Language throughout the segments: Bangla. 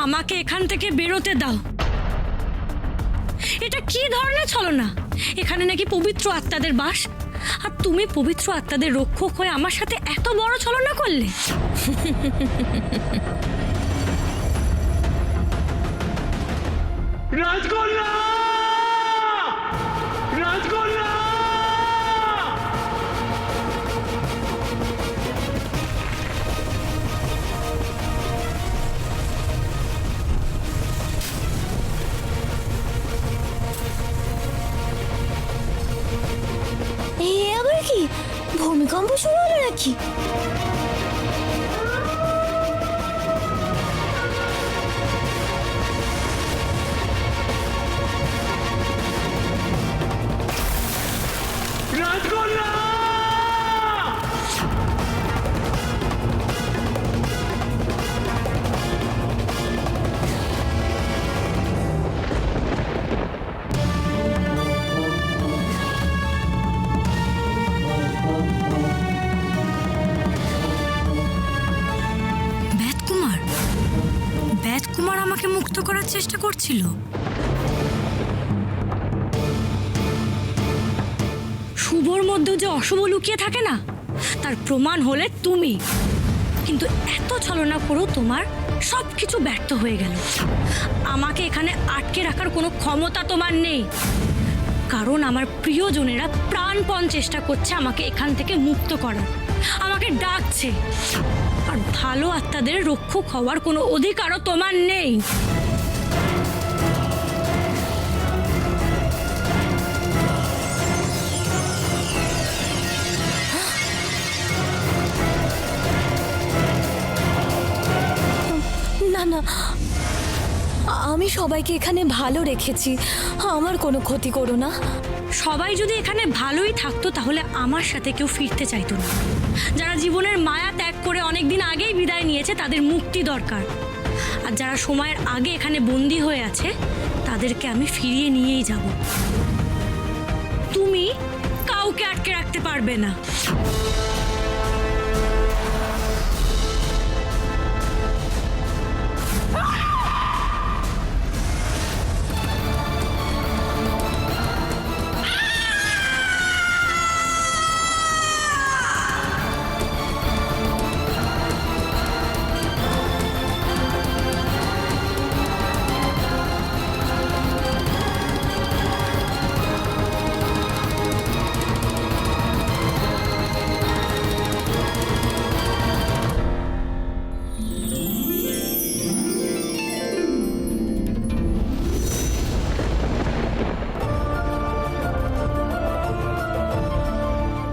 আমাকে এখান থেকে বেরোতে দাও। এটা কি ধরনের ছলনা? এখানে নাকি পবিত্র আত্মাদের বাস, আর তুমি পবিত্র আত্মাদের রক্ষক হয়ে আমার সাথে এত বড় ছলনা করলে। রাজকন্যা! রাজকন্যা! এই আবার কি ভূমিকম্প শুরু হলো নাকি? রাজকন্যা! বেদকুমার, বেদকুমার আমাকে মুক্ত করার চেষ্টা করছিল। শুভর মধ্যেও যে অশুভ লুকিয়ে থাকে না, তার প্রমাণ হলে তুমি। কিন্তু এত ছলনা করেও তোমার সবকিছু ব্যর্থ হয়ে গেল। আমাকে এখানে আটকে রাখার কোনো ক্ষমতা তোমার নেই, কারণ আমার প্রিয়জনেরা প্রাণপণ চেষ্টা করছে আমাকে এখান থেকে মুক্ত করার, আমাকে ডাকছে। আর ভালো আত্মাদের রক্ষক হওয়ার কোনো অধিকারও তোমার নেই। না না, আমি সবাইকে এখানে ভালো রেখেছি, আমার কোনো ক্ষতি করো না। সবাই যদি এখানে ভালোই থাকতো তাহলে আমার সাথে কেউ ফিরতে চাইতো না। যারা জীবনের মায়া ত্যাগ করে অনেকদিন আগেই বিদায় নিয়েছে তাদের মুক্তি দরকার, আর যারা সময়ের আগে এখানে বন্দী হয়ে আছে তাদেরকে আমি ফিরিয়ে নিয়েই যাব। তুমি কাউকে আটকে রাখতে পারবে না।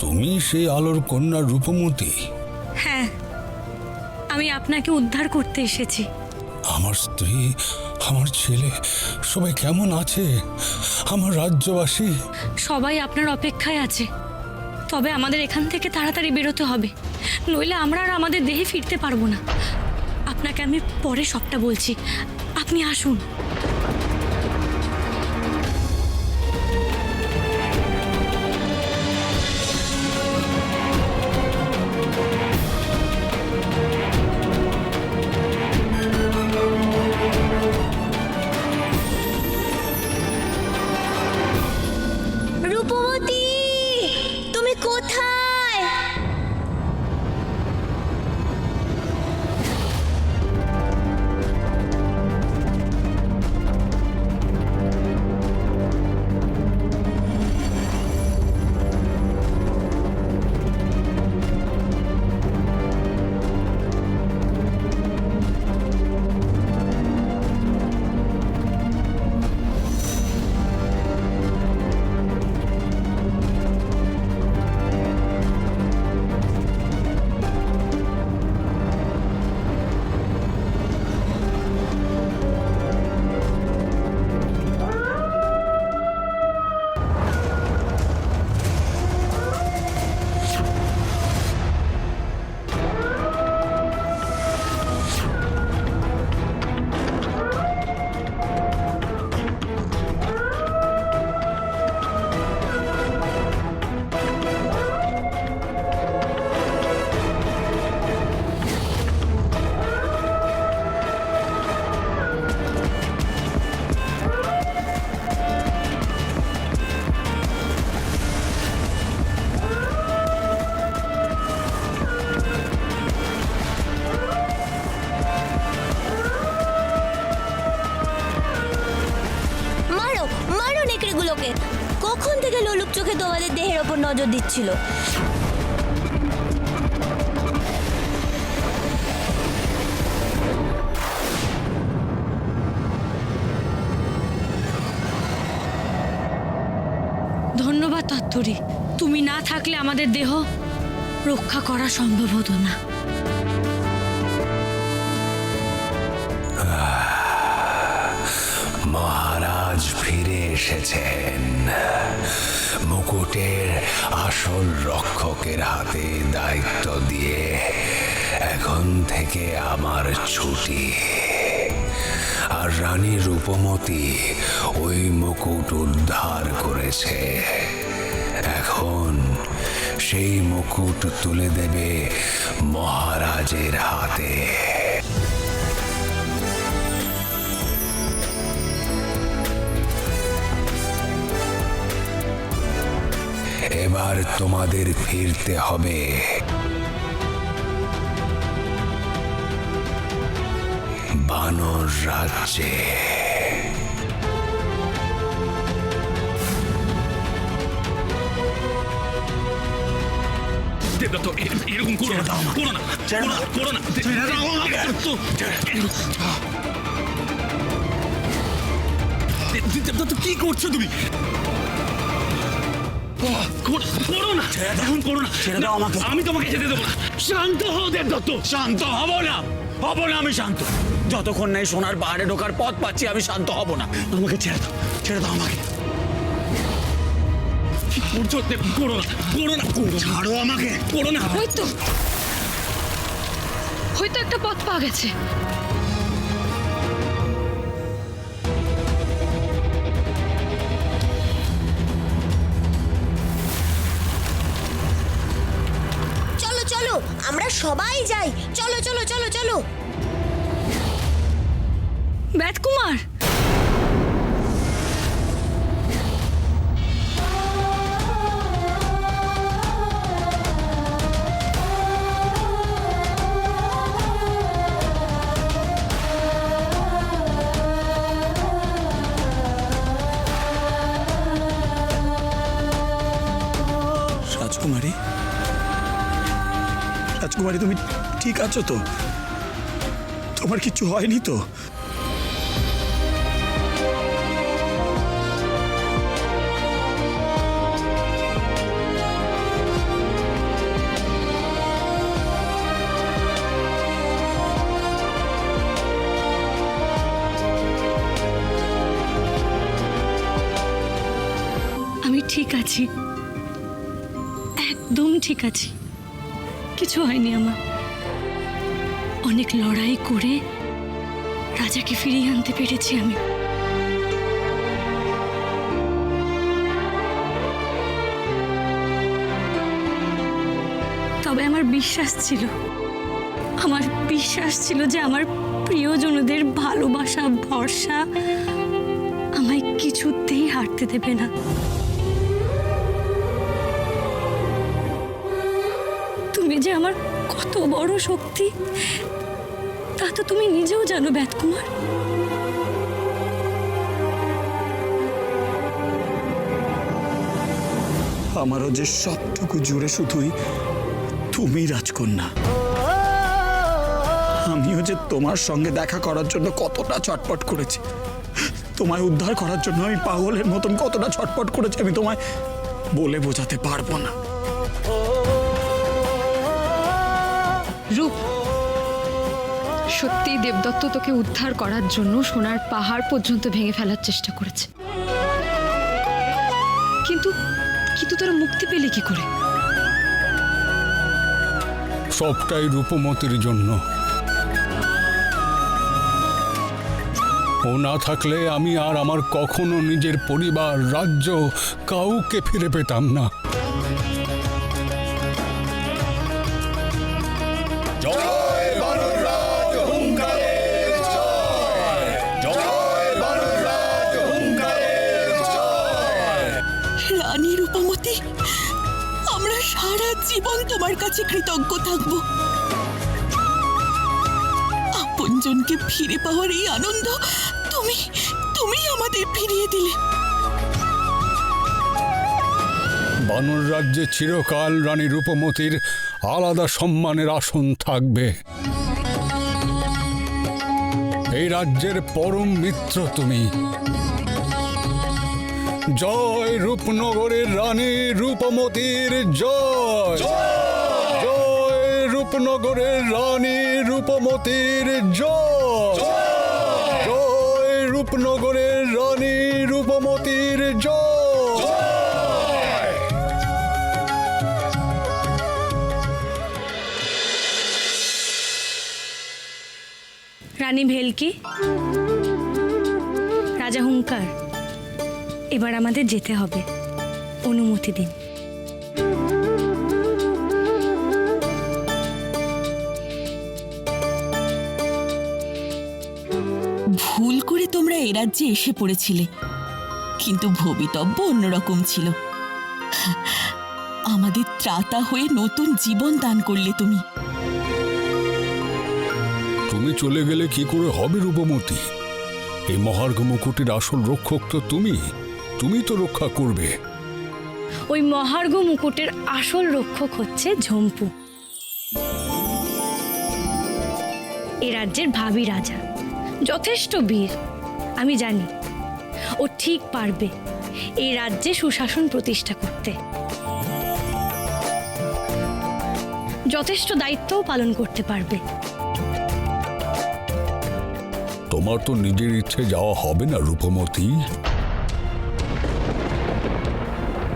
তুমি সেই আলোর কন্যা রূপমতী? হ্যাঁ, আমি আপনাকে উদ্ধার করতে এসেছি। আমার স্ত্রী, আমার ছেলে সবাই কেমন আছে? আমার রাজ্যবাসী সবাই আপনার অপেক্ষায় আছে, তবে আমাদের এখান থেকে তাড়াতাড়ি বেরোতে হবে, নইলে আমরা আর আমাদের দেহে ফিরতে পারবো না। আপনাকে আমি পরে সবটা বলছি, আপনি আসুন। রূপমতী, তুমি কোথায়? রানীর ওপর নজর দিচ্ছিল। ধন্যবাদ তত্তরী, তুমি না থাকলে আমাদের দেহ রক্ষা করা সম্ভব হতো না। মহারাজ ফিরে এসেছেন। মুকুটের আসল রক্ষকের হাতে দায়িত্ব দিয়ে এখন থেকে আমার ছুটি। আর রানী রূপমতী ওই মুকুট উদ্ধার করেছে। এখন সেই মুকুট তুলে দেবে মহারাজের হাতে। এবার তোমাদের ফিরতে হবে বানর রাজ্যে। দেবদত্ত এরকম করো না, করো না, করো না, দেবদত্ত কি করছো তুমি? করো না, এখন করো না, আমি তোমাকে যেতে দেবো না। শান্ত হও দেবদত্ত। শান্ত হব না, আমি শান্ত যতক্ষণ নাই সোনার পাহাড়ে ঢোকার পথ পাচ্ছি আমি শান্ত হব না। আমাকে ছেড়ে দাও, ছেড়ে দাও আমাকে। কি করছো? করো না, করো না, ছাড়ো আমাকে, করো না। হয়তো একটা পথ পাওয়া গেছে। চলো চলো, আমরা সবাই যাই। চলো চলো চলো চলো। বেদকুমার, রাজকুমারী, রাজকুমারী তুমি ঠিক আছো তো? তোমার কিছু হয়নি তো? আমি ঠিক আছি, একদম ঠিক আছি, কিছু হয়নি আমার। অনেক লড়াই করে রাজাকে ফিরিয়ে আনতে পেরেছি আমি। তবে আমার বিশ্বাস ছিল যে আমার প্রিয়জনদের ভালোবাসা ভরসা আমায় কিছুতেই হারতে দেবে না। তুমি যে আমার কত বড় শক্তি তা তো তুমি নিজেও জানো বেদকুমার। আমারও যে সবটুকু জুড়ে শুধুই তুমি রাজকন্যা। আমিও যে তোমার সঙ্গে দেখা করার জন্য কতটা ছটপট করেছি, তোমায় উদ্ধার করার জন্য আমি পাগলের মতন কতটা ছটপট করেছি আমি তোমায় বলে বোঝাতে পারবো না। রূপ, সত্যি দেবদত্ত তোকে উদ্ধার করার জন্য সোনার পাহাড় পর্যন্ত ভেঙে ফেলার চেষ্টা করেছে, কিন্তু তোরা মুক্তি পেলে কি করে? সবটাই রূপমতির জন্য। ও না থাকলে আমি আর আমার কখনো নিজের পরিবার রাজ্য কাউকে ফিরে পেতাম না। রানী রূপমতী, আমরা সারা জীবন তোমার কাছে কৃতজ্ঞ থাকব। আপনজনকে ফিরে পাওয়ার এই আনন্দ তুমি আমাদের ফিরিয়ে দিলে। বানর রাজ্যে চিরকাল রানী রূপমতির আলাদা সম্মানের আসন থাকবে। এই রাজ্যের পরম মিত্র তুমি। জয় রূপনগরের রানী রূপমতির জয়। জয় রূপনগরের রানী রূপমতির জয়। জয় রূপনগরের রানী রূপমতির জয়। রানী ভেলকি, রাজা হুঙ্কার, এবার আমাদের যেতে হবে। অনুমতি দিন। ভুল করে তোমরা এ রাজ্যে এসে পড়েছিলে, কিন্তু ভবিতব্য অন্যরকম ছিল। আমাদের ত্রাতা হয়ে নতুন জীবন দান করলে তুমি। তুমি চলে গেলে কি করে হবে রূপমতি? এই মহার্ঘ মুকুটের আসল রক্ষক তো তুমি। তুমি তো রক্ষা করবে। ওই মহার্ঘ মুকুটের আসল রক্ষক হচ্ছে ঝম্পু, এ রাজ্যের ভাবী রাজা। যথেষ্ট বীর, আমি জানি ও ঠিক পারবে এই রাজ্যে সুশাসন প্রতিষ্ঠা করতে। যথেষ্ট দায়িত্বও পালন করতে পারবে। তোমার তো নিজের ইচ্ছে যাওয়া হবে না রূপমতি।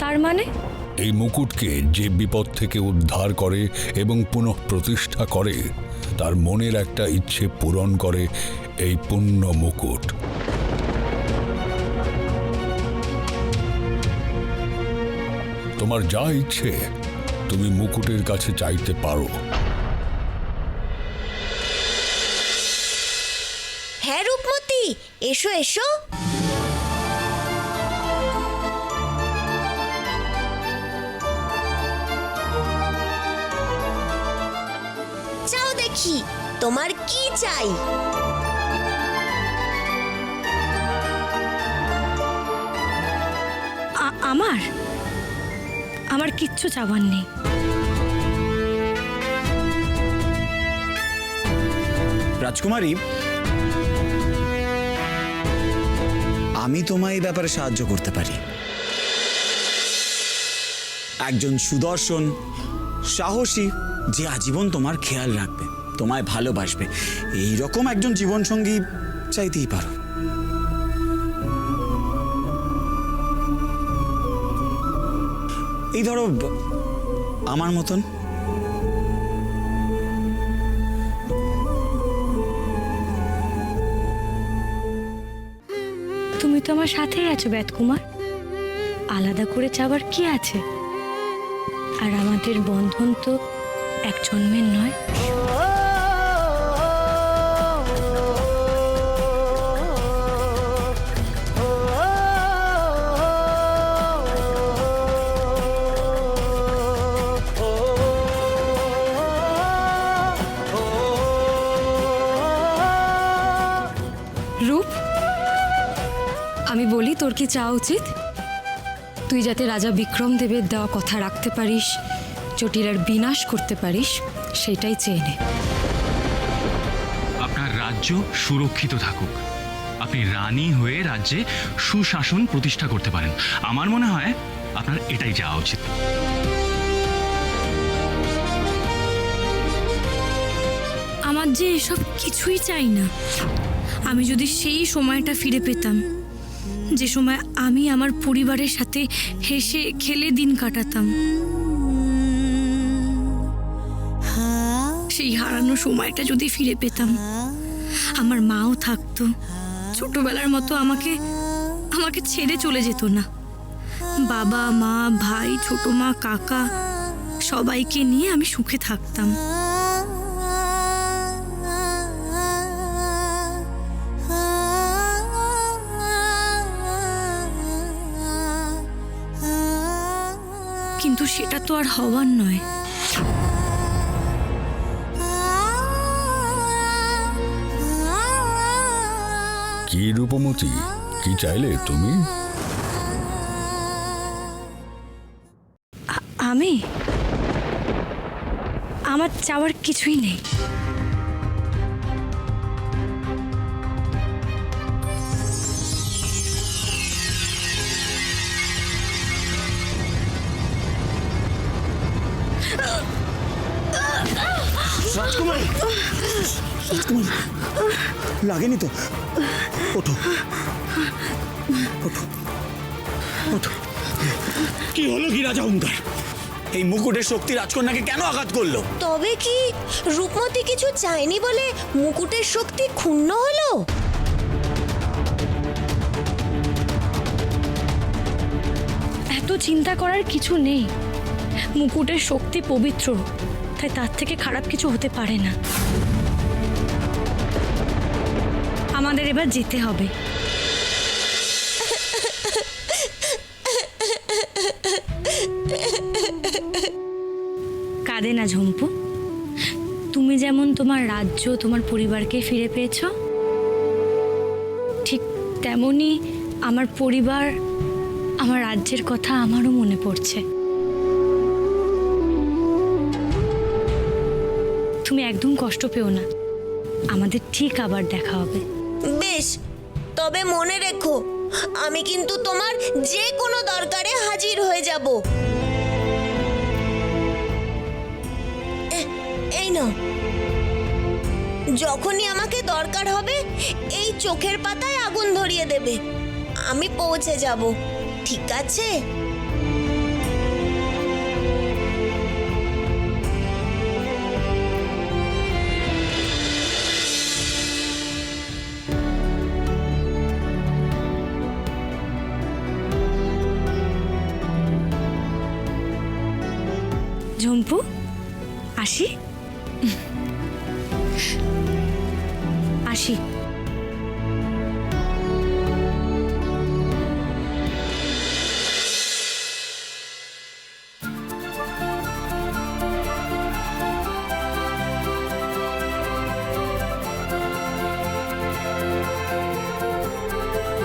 তার মানে? এই মুকুটকে যে বিপদ থেকে উদ্ধার করে এবং পুনঃ প্রতিষ্ঠা করে, তার মনের একটা ইচ্ছে পূরণ করে এই পুণ্য মুকুট। তোমার যা ইচ্ছে তুমি মুকুটের কাছে চাইতে পারো। হ্যাঁ রূপমতি, এসো এসো। চাও দেখি তোমার কি চাই। আমার কিচ্ছু চাওয়ার নেই। রাজকুমারী, আমি তোমায় এই ব্যাপারে সাহায্য করতে পারি। একজন সুদর্শন, সাহসী, যে আজীবন তোমার খেয়াল রাখবে, তোমায় ভালোবাসবে, এই রকম একজন জীবনসঙ্গী চাইতেই পারো। এই ধরো আমার মতন। তুমি তো আমার সাথেই আছো বেদকুমার, আলাদা করে চাবার কি আছে? আর আমাদের বন্ধন তো এক জন্মের নয়। রূপ, আমি বলি তোর কি চাওয়া উচিত? তুই যাতে রাজা বিক্রমদেবের দেওয়া কথা রাখতে পারিস, জটিলার বিনাশ করতে পারিস, সেটাই চেয়ে নে। আপনার রাজ্য সুরক্ষিত থাকুক, আপনি রানী হয়ে রাজ্যে সুশাসন প্রতিষ্ঠা করতে পারেন। আমার মনে হয় আপনার এটাই যাওয়া উচিত। আমার যে এসব কিছুই চাই না। আমি যদি সেই সময়টা ফিরে পেতাম, যে সময় আমি আমার পরিবারের সাথে হেসে খেলে দিন কাটাতাম, সেই হারানো সময়টা যদি ফিরে পেতাম, আমার মাও থাকতো, ছোটবেলার মতো আমাকে ছেড়ে চলে যেত না। বাবা, মা, ভাই, ছোট মা, কাকা সবাইকে নিয়ে আমি সুখে থাকতাম। কিন্তু সেটা তো আর হওয়ার নয়। কি রূপমতি, কি চাইলে তুমি? চাওয়ার কিছুই নেই। রাজকুমারী, রাজকুমারী, লাগেনি তো? ওঠো, ওঠো, ওঠো। কি হলো কি রাজা হুঙ্কার? এই মুকুটের শক্তি রাজকন্যাকে কেন আঘাত করলো? তবে কি রূপমতি কিছু চায়নি বলে মুকুটের শক্তি ক্ষুণ্ণ হলো? এত চিন্তা করার কিছু নেই। মুকুটের শক্তি পবিত্র, তাই তার থেকে খারাপ কিছু হতে পারে না। আমাদের এবার যেতে হবে। কাঁদে না ঝম্পু। তুমি যেমন তোমার রাজ্য, তোমার পরিবারকে ফিরে পেয়েছো, ঠিক তেমনি আমার পরিবার, আমার রাজ্যের কথা আমারও মনে পড়ছে। তুমি একদম কষ্ট পেও না, আমাদের ঠিক আবার দেখা হবে। বেশ, তবে মনে রেখো আমি কিন্তু তোমার যে কোনো দরকারে হাজির হয়ে যাব। এই নাও, যখনই আমাকে দরকার হবে এই চোখের পাতায় আগুন ধরিয়ে দেবে, আমি পৌঁছে যাব। ঠিক আছে? ঝম্পু, আসি আসি।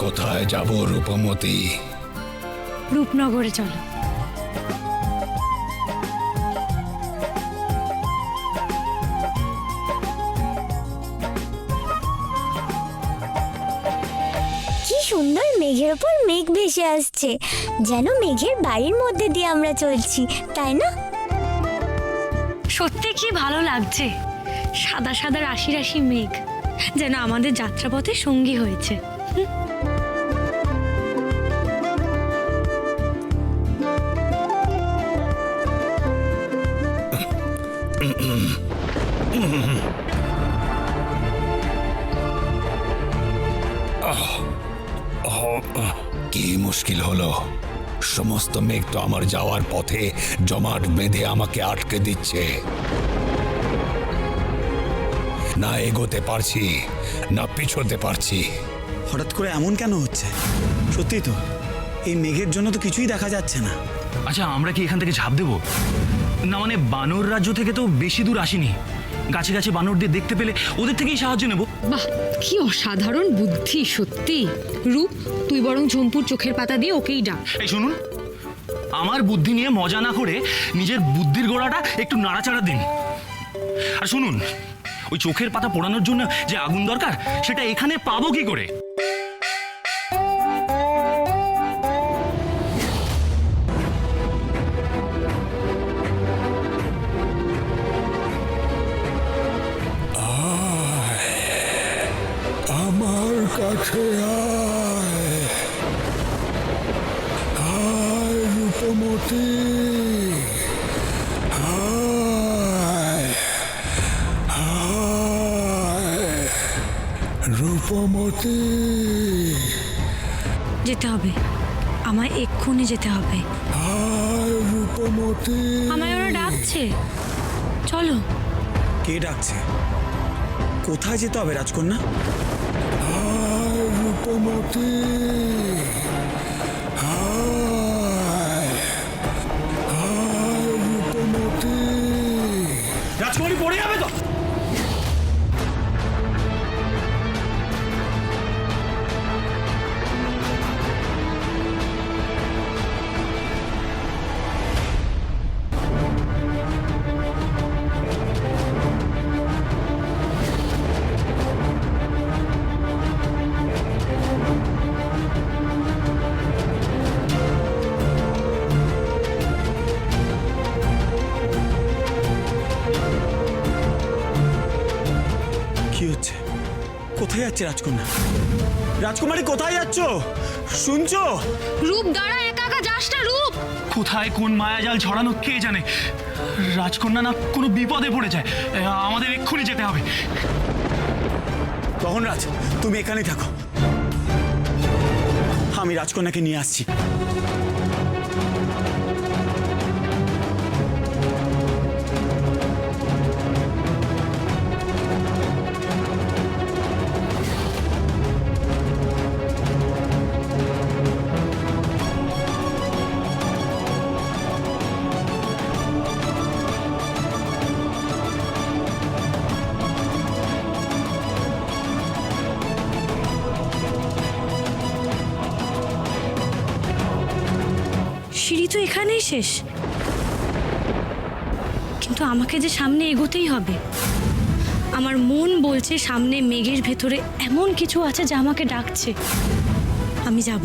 কোথায় যাব রূপমতি? রূপনগরে চলো। কি সুন্দর মেঘের ওপর মেঘ ভেসে আসছে, যেন মেঘের বাড়ির মধ্যে দিয়ে আমরা চলছি, তাই না? সত্যি কি ভালো লাগছে। সাদা সাদা রাশি রাশি মেঘ যেন আমাদের যাত্রাপথে সঙ্গী হয়েছে। কি মুশকিল হলো? সমস্ত মেঘ তো আমার যাওয়ার পথে জমাট বেঁধে আমাকে আটকে দিচ্ছে। না এগোতে পারছি, না পিছোতে পারছি। হঠাৎ করে এমন কেন হচ্ছে? সত্যি তো এই মেঘের জন্য তো কিছুই দেখা যাচ্ছে না। আচ্ছা, আমরা কি এখান থেকে ঝাঁপ দেবো? না মানে বানর রাজ্য থেকে তো বেশি দূর আসিনি, গাছে গাছে বানরদের দেখতে পেলে ওদের থেকেই সাহায্য নেব। বাহ, কি অসাধারণ বুদ্ধি সত্যি। রূপ, তুই বরং ঝম্পুর চোখের পাতা দিয়ে ওকেই ডাক। এই শুনুন, আমার বুদ্ধি নিয়ে মজা না করে নিজের বুদ্ধির গোড়াটা একটু নাড়াচাড়া দিন। আর শুনুন, ওই চোখের পাতা পোড়ানোর জন্য যে আগুন দরকার সেটা এখানে পাবো কি করে? আমার কাছে আয়, আয় রূপমতি, আয়, আয় রূপমতি। যেতে হবে, আমায় এক্ষুনি যেতে হবে। আয় রূপমতি। আমায় ওরা ডাকছে, চলো। কে ডাকছে? কোথায় যেতে হবে রাজকন্যা? আয় রূপমতি, আয়, আয় রূপমতি। রাজকুমারী পড়ে যাবে তো। কি হচ্ছে? কোথায় যাচ্ছে রাজকন্যা? রাজকুমারী কোথায় যাচ্ছ? শুনছো? রূপ দাঁড়া, একা একা যাস না রূপ। কোথায় কোন মায়াজাল ছড়ানো কে জানে। রাজকন্যা না কোনো বিপদে পড়ে যায়, আমাদের এক্ষুনি যেতে হবে। গগনরাজ, তুমি এখানেই থাকো, আমি রাজকন্যাকে নিয়ে আসছি। সিঁড়ি তো এখানেই শেষ, কিন্তু আমাকে যে সামনে এগোতেই হবে। আমার মন বলছে সামনে মেঘের ভেতরে এমন কিছু আছে যা আমাকে ডাকছে। আমি যাব।